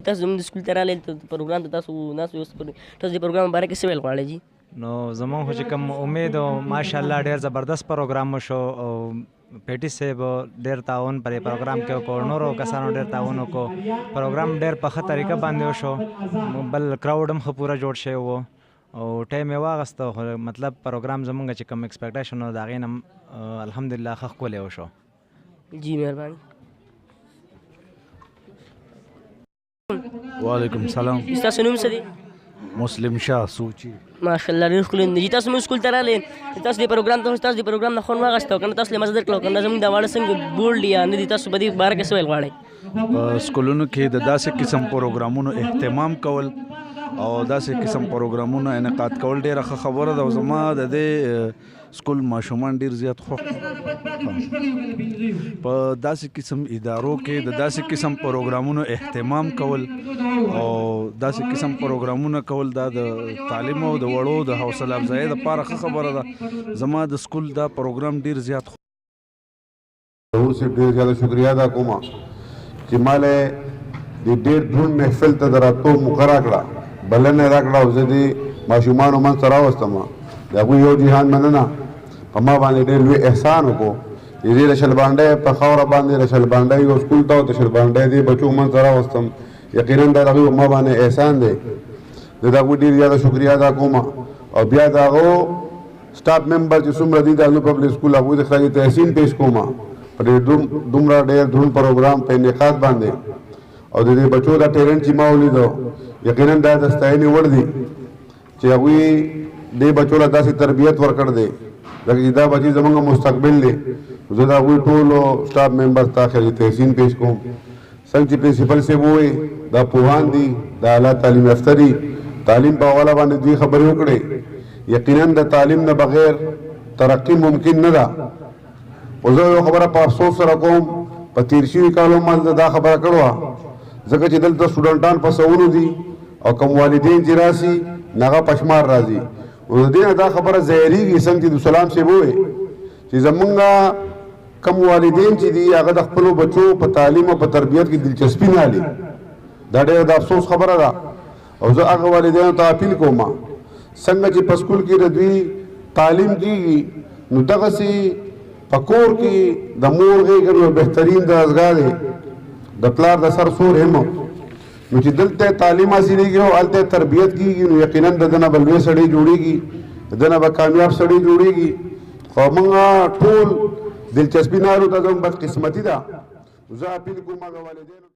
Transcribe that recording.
تاسو زموږ د سکول ته راغلئ پروګرام ته تاسو ناست اوس تاسو د پروګرام باره کې څه ویل غواړئ جي؟ نو زمونږ خو چې کوم امید او ماشاءالله ډېر زبردست پروګرام وشو او پیټي صاحب ډېر تعاون پر پروګرام کې وکړو، نورو کسانو ډېر تعاون وکړو، پروګرام ډېر په ښه طریقه باندې وشو، بل کراوډ هم ښه پوره جوړ شوی و او ټایم یې واغسته، خو مطلب پروګرام زمونږ چې کوم ایکسپیکټیشن و د هغې نه الحمدلله ښه ښکلی وشو. جی مهرباني. وعلیکم سلام. ستاسو نوم څه دی؟ مسلم شاه سوچي. ماشاءالله ډېر ښکلی نوم دی. تاسو موږ سکول ته راغلئ، تاسو د پروګرام ته تاسو د پروګرام نه خوند واخیسته که نه تاسو له مزه درکړه که نه زموږ دا واړه څنګه بولډ یا نه دي، تاسو په دې باره کې څه ویل غواړئ؟ په سکولونو کې د داسې قسم پروګرامونو اهتمام کول او داسې قسم پروګرامونو انعقاد کول ډېره ښه خبره ده او زما د دې سکول ماشومان ډېر زیات خوښ په داسې قسم ادارو کې د داسې قسم پروګرامونو اهتمام کول او داسې قسم پروګرامونه کول دا د تعلیم او د وړو د حوصله افزایۍ دپاره ښه خبره ده. زما د سکول دا پروګرام ډېر زیات اوس ډېر زیاته شکریا ادا کوم چې ماله د ډېر دروند محفل ته د راتلو موقع راکړه، بلنه یې راکړه او زه د ماشومانو منځ ته راوستم. د هغوی یو جهان مننه، په ما باندې ډېر لوی احسان وکړو چې زه د شلبانډۍ په خاوره باندې د شلبانډۍ یو سکول ته او د شلبانډۍ دې بچو منځ ته راوستم. یقینا دا د هغوی په ما باندې احسان دی، زه د هغوی ډېر زیاته شکریا ادا کوم. او بیا د هغو سټاف ممبر چې څومره دي د النور پبلک سکول هغوی د خراج تحسین پیش کوم په دومره ډېر دروند پروګرام په انعقاد باندې او د دې بچو دا ټیلنټ چې ما ولیدو یقینا دا د ستاینې وړ دي چې هغوی دې بچو له داسې تربیت ورکړ دی لکه چې دا بچي زموږ مستقبل دی. زه د هغوی ټولو سټاف ممبر ته خراج تحسین پیش کوم. څنګه چې پرنسپل صاحب ووایي دا پوهان دي، دا اعلی تعلیم یافته دي، تعلیم په حواله باندې دوی خبرې وکړې. یقینا د تعلیم نه بغیر ترقي ممکن نه ده. خو زه یو خبره په افسوس سره کوم، په تېر شوي کالو منځ دا خبره کړې وه ځکه چې دلته سټوډنټان په سوونو دي او کوم والدین چې راسي هغه په شمار راځي. نو د دې نه دا خبره ظاهرېږي څنګه چې عبدالسلام صاحب ووایي چې زمونږ کم والدین چې دي هغه د خپلو بچو په تعلیم او په تربیت کې دلچسپي نه لري. دا ډېره د افسوس خبره ده او زه هغه والدینو ته اپیل کوم څنګه چې په سکول کې د دوی تعلیم کېږي نو دغسې په کور کې د مور غېږه نو بهترین دستګاه دی، د پلار د سر سور هم نو چې دلته تعلیم حاصلېږي او هلته تربیت کېږي نو یقینا د ده نه به لوی سړی جوړېږي، د ده نه به کامیاب سړی جوړېږي. خو موږ ټول دلچسپي نه لرو، دا زموږ بدقسمتي ده. زه اپیل کوم هغه والدینو